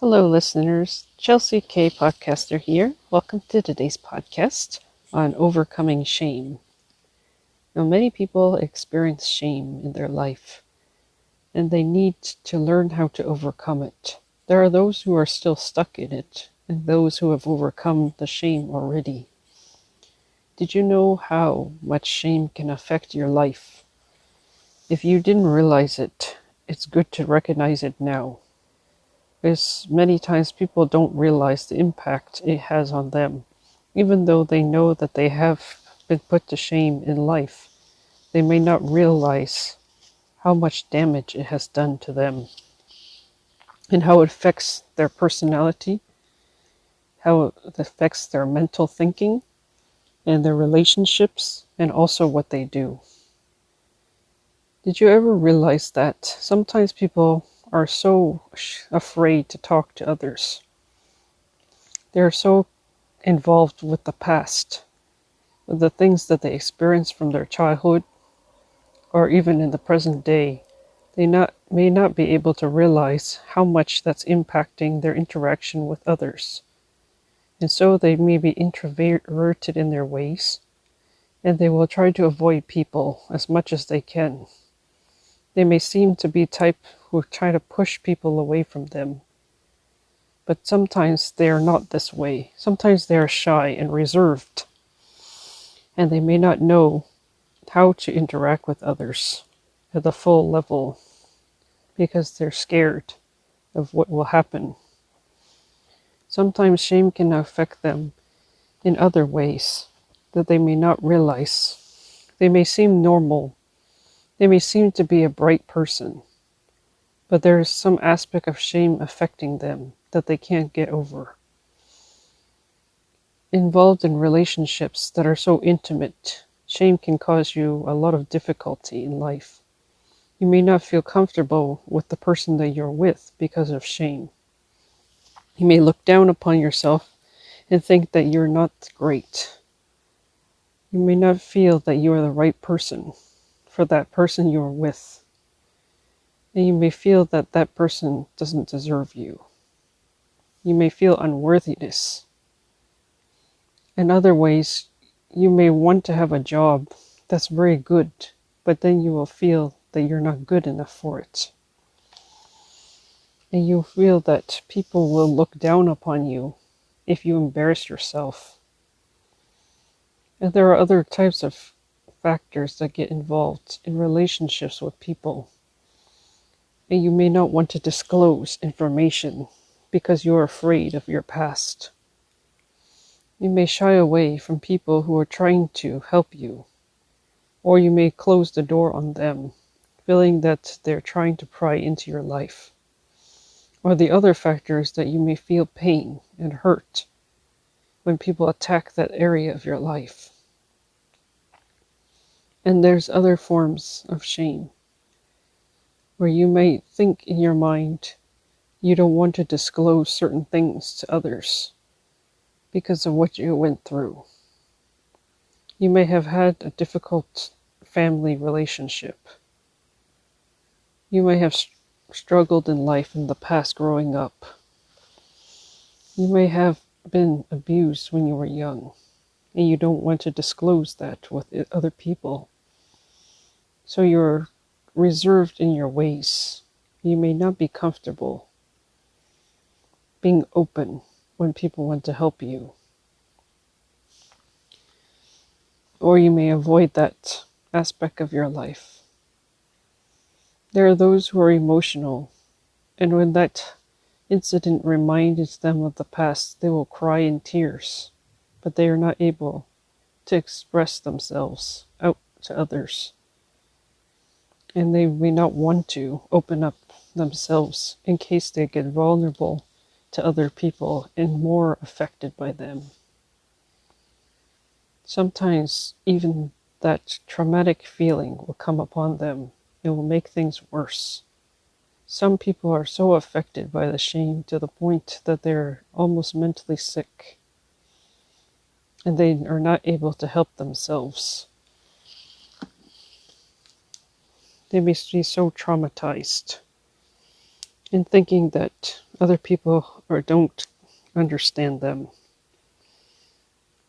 Hello, listeners. Chelsea K. Podcaster here. Welcome to today's podcast on overcoming shame. Now, many people experience shame in their life, and they need to learn how to overcome it. There are those who are still stuck in it, and those who have overcome the shame already. Did you know how much shame can affect your life? If you didn't realize it, it's good to recognize it now. Because many times people don't realize the impact it has on them. Even though they know that they have been put to shame in life, they may not realize how much damage it has done to them and how it affects their personality, how it affects their mental thinking and their relationships, and also what they do. Did you ever realize that sometimes people are so afraid to talk to others? They're so involved with the past, with the things that they experienced from their childhood, or even in the present day. They may not be able to realize how much that's impacting their interaction with others. And so they may be introverted in their ways, and they will try to avoid people as much as they can. They may seem to be type who try to push people away from them. But sometimes they are not this way. Sometimes they are shy and reserved, and they may not know how to interact with others at the full level because they're scared of what will happen. Sometimes shame can affect them in other ways that they may not realize. They may seem normal. They may seem to be a bright person, but there is some aspect of shame affecting them that they can't get over. Involved in relationships that are so intimate, shame can cause you a lot of difficulty in life. You may not feel comfortable with the person that you're with because of shame. You may look down upon yourself and think that you're not great. You may not feel that you are the right person for that person you're with. And you may feel that that person doesn't deserve you. You may feel unworthiness. In other ways, you may want to have a job that's very good, but then you will feel that you're not good enough for it. And you feel that people will look down upon you if you embarrass yourself. And there are other types of factors that get involved in relationships with people. And you may not want to disclose information because you're afraid of your past. You may shy away from people who are trying to help you, or you may close the door on them, feeling that they're trying to pry into your life. Or the other factor is that you may feel pain and hurt when people attack that area of your life. And there's other forms of shame, where you may think in your mind you don't want to disclose certain things to others because of what you went through. You may have had a difficult family relationship. You may have struggled in life in the past growing up. You may have been abused when you were young, and you don't want to disclose that with other people. So you're reserved in your ways. You may not be comfortable being open when people want to help you. Or you may avoid that aspect of your life. There are those who are emotional, and when that incident reminds them of the past, they will cry in tears, but they are not able to express themselves out to others. And they may not want to open up themselves in case they get vulnerable to other people and more affected by them. Sometimes even that traumatic feeling will come upon them. It will make things worse. Some people are so affected by the shame to the point that they're almost mentally sick, and they are not able to help themselves. They may be so traumatized in thinking that other people or don't understand them,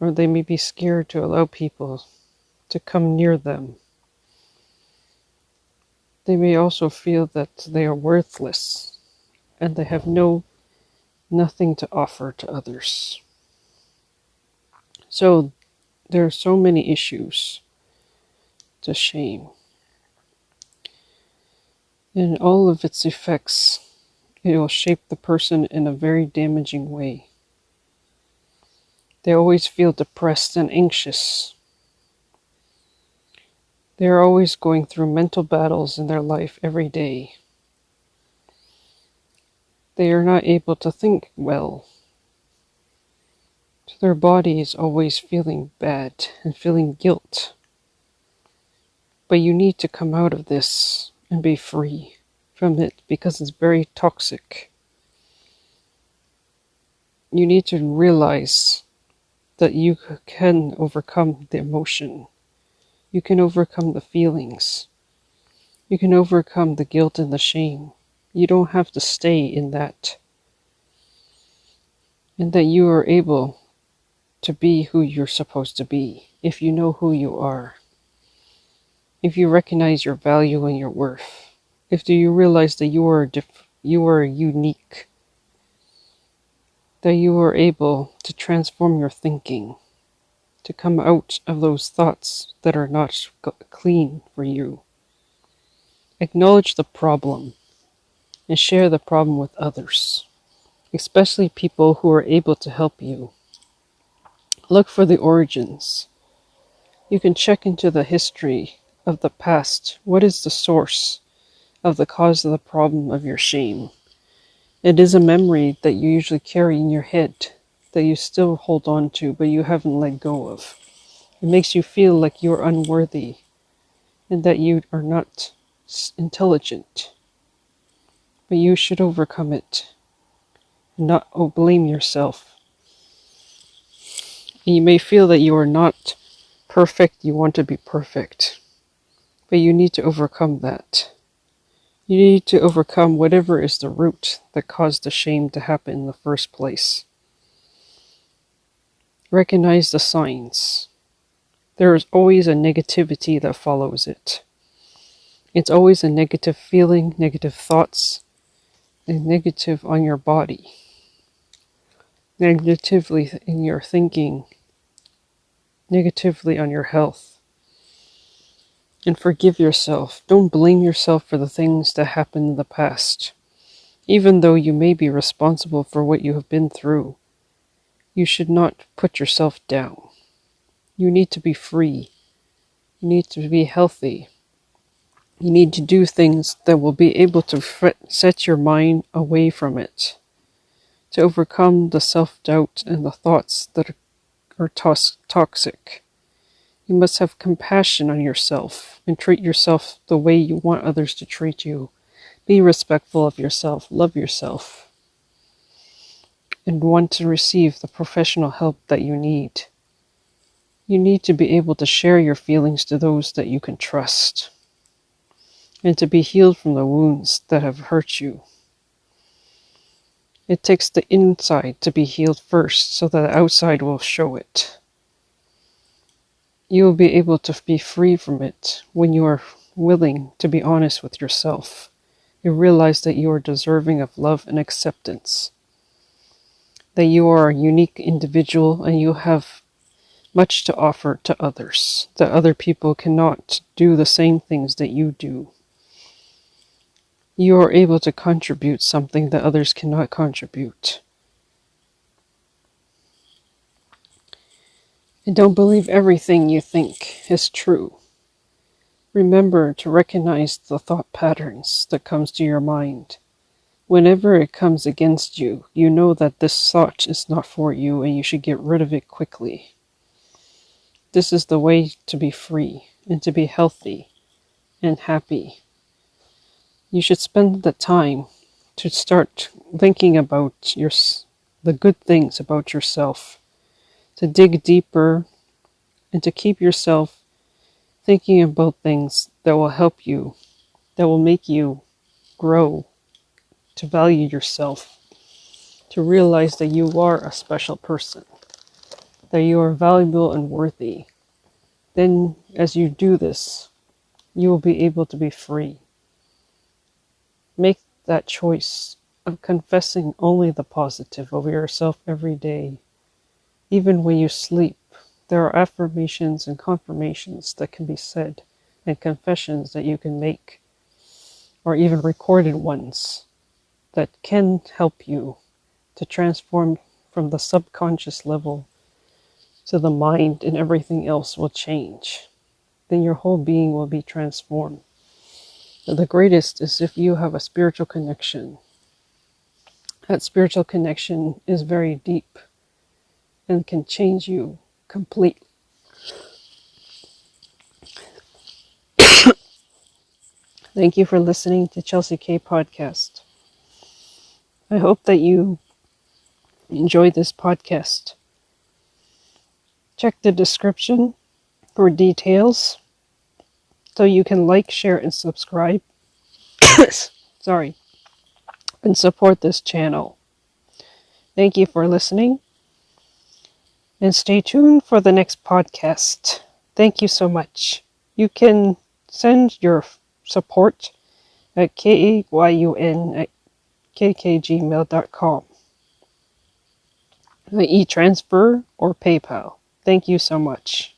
or they may be scared to allow people to come near them. They may also feel that they are worthless and they have nothing to offer to others. So there are so many issues to shame. And all of its effects, it will shape the person in a very damaging way. They always feel depressed and anxious. They are always going through mental battles in their life every day. They are not able to think well. So their body is always feeling bad and feeling guilt. But you need to come out of this and be free from it because it's very toxic. You need to realize that you can overcome the emotion. You can overcome the feelings. You can overcome the guilt and the shame. You don't have to stay in that. And that you are able to be who you're supposed to be if you know who you are. If you recognize your value and your worth. If you realize that you are unique. That you are able to transform your thinking. To come out of those thoughts that are not clean for you. Acknowledge the problem and share the problem with others, especially people who are able to help you. Look for the origins. You can check into the history of the past. What is the source of the cause of the problem of your shame? It is a memory that you usually carry in your head that you still hold on to, but you haven't let go of. It makes you feel like you're unworthy and that you are not intelligent. But you should overcome it and not blame yourself. And you may feel that you are not perfect, you want to be perfect. But you need to overcome that. You need to overcome whatever is the root that caused the shame to happen in the first place. Recognize the signs. There is always a negativity that follows it. It's always a negative feeling, negative thoughts, and negative on your body. Negatively in your thinking. Negatively on your health. And forgive yourself. Don't blame yourself for the things that happened in the past. Even though you may be responsible for what you have been through, you should not put yourself down. You need to be free. You need to be healthy. You need to do things that will be able to set your mind away from it, to overcome the self-doubt and the thoughts that are toxic. You must have compassion on yourself and treat yourself the way you want others to treat you. Be respectful of yourself, love yourself, and want to receive the professional help that you need. You need to be able to share your feelings to those that you can trust, and to be healed from the wounds that have hurt you. It takes the inside to be healed first, so that the outside will show it. You will be able to be free from it when you are willing to be honest with yourself. You realize that you are deserving of love and acceptance. That you are a unique individual and you have much to offer to others. That other people cannot do the same things that you do. You are able to contribute something that others cannot contribute. And don't believe everything you think is true. Remember to recognize the thought patterns that comes to your mind. Whenever it comes against you, you know that this thought is not for you and you should get rid of it quickly. This is the way to be free and to be healthy and happy. You should spend the time to start thinking about the good things about yourself, to dig deeper and to keep yourself thinking about things that will help you, that will make you grow, to value yourself. to realize that you are a special person, that you are valuable and worthy. Then, as you do this, you will be able to be free. Make that choice of confessing only the positive over yourself every day. Even when you sleep, there are affirmations and confirmations that can be said, and confessions that you can make, or even recorded ones that can help you to transform from the subconscious level to the mind, and everything else will change. Then your whole being will be transformed. The greatest is if you have a spiritual connection. That spiritual connection is very deep and can change you completely. Thank you for listening to Chelsea K Podcast. I hope that you enjoyed this podcast. Check the description for details so you can like, share, and subscribe. Sorry. And support this channel. Thank you for listening. And stay tuned for the next podcast. Thank you so much. You can send your support at kayun@kkgmail.com, e-transfer or PayPal. Thank you so much.